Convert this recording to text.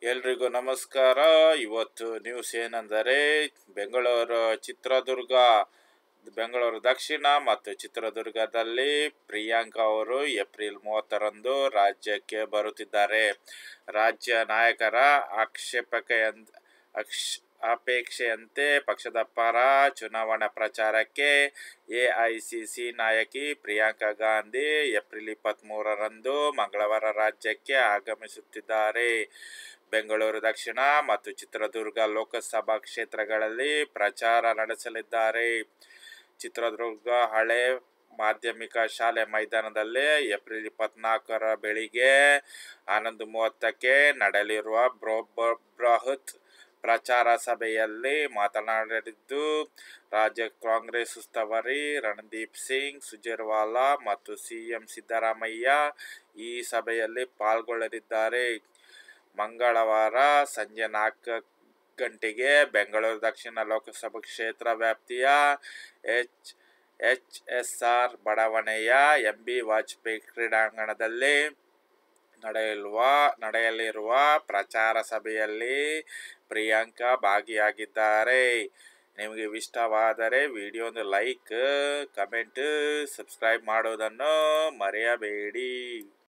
ಎಲ್ರಿಗೂ ನಮಸ್ಕಾರ. ಇವತ್ತು ನ್ಯೂಸ್ ಏನೆಂದರೆ ಬೆಂಗಳೂರು ದಕ್ಷಿಣ ಮತ್ತು ಚಿತ್ರದುರ್ಗದಲ್ಲಿ ಪ್ರಿಯಾಂಕಾ ಅವರು ಏಪ್ರಿಲ್ 30ರಂದು ರಾಜ್ಯಕ್ಕೆ ಬರುತ್ತಿದ್ದಾರೆ. ರಾಜ್ಯ ನಾಯಕರ ಅಪೇಕ್ಷೆಯಂತೆ ಪಕ್ಷದ ಪರ ಚುನಾವಣಾ ಪ್ರಚಾರಕ್ಕೆ ಎಐಸಿಸಿ ನಾಯಕಿ ಪ್ರಿಯಾಂಕಾ ಗಾಂಧಿ ಏಪ್ರಿಲ್ 23ರಂದು ಮಂಗಳವಾರ ರಾಜ್ಯಕ್ಕೆ ಆಗಮಿಸುತ್ತಿದ್ದಾರೆ. ಬೆಂಗಳೂರು ದಕ್ಷಿಣ ಮತ್ತು ಚಿತ್ರದುರ್ಗ ಲೋಕಸಭಾ ಕ್ಷೇತ್ರಗಳಲ್ಲಿ ಪ್ರಚಾರ ನಡೆಸಲಿದ್ದಾರೆ. ಚಿತ್ರದುರ್ಗ ಹಳೆ ಮಾಧ್ಯಮಿಕ ಶಾಲೆ ಮೈದಾನದಲ್ಲಿ ಏಪ್ರಿಲ್ 24ರ ಬೆಳಿಗ್ಗೆ 11:30ಕ್ಕೆ ನಡೆಯಲಿರುವ ಬೃಹತ್ ಪ್ರಚಾರ ಸಭೆಯಲ್ಲಿ ಮಾತನಾಡಲಿದ್ದು, ರಾಜ್ಯ ಕಾಂಗ್ರೆಸ್ ಉಸ್ತುವಾರಿ ರಣದೀಪ್ ಸಿಂಗ್ ಸುರ್ಜೇವಾಲಾ ಮತ್ತು ಸಿಎಂ ಸಿದ್ದರಾಮಯ್ಯ ಈ ಸಭೆಯಲ್ಲಿ ಪಾಲ್ಗೊಳ್ಳಲಿದ್ದಾರೆ. ಮಂಗಳವಾರ ಸಂಜೆ 4 ಗಂಟೆಗೆ ಬೆಂಗಳೂರು ದಕ್ಷಿಣ ಲೋಕಸಭಾ ಕ್ಷೇತ್ರ ವ್ಯಾಪ್ತಿಯ ಎಚ್ಎಸ್ಆರ್ ಬಡಾವಣೆಯ ಎಂಬಿ ವಾಜಪೇಯಿ ಕ್ರೀಡಾಂಗಣದಲ್ಲಿ ನಡೆಯಲಿರುವ ಪ್ರಚಾರ ಸಭೆಯಲ್ಲಿ ಪ್ರಿಯಾಂಕಾ ಭಾಗಿಯಾಗಿದ್ದಾರೆ. ನಿಮಗೆ ಇಷ್ಟವಾದರೆ ವಿಡಿಯೋನ ಲೈಕ್, ಕಮೆಂಟ್, ಸಬ್ಸ್ಕ್ರೈಬ್ ಮಾಡೋದನ್ನು ಮರೆಯಬೇಡಿ.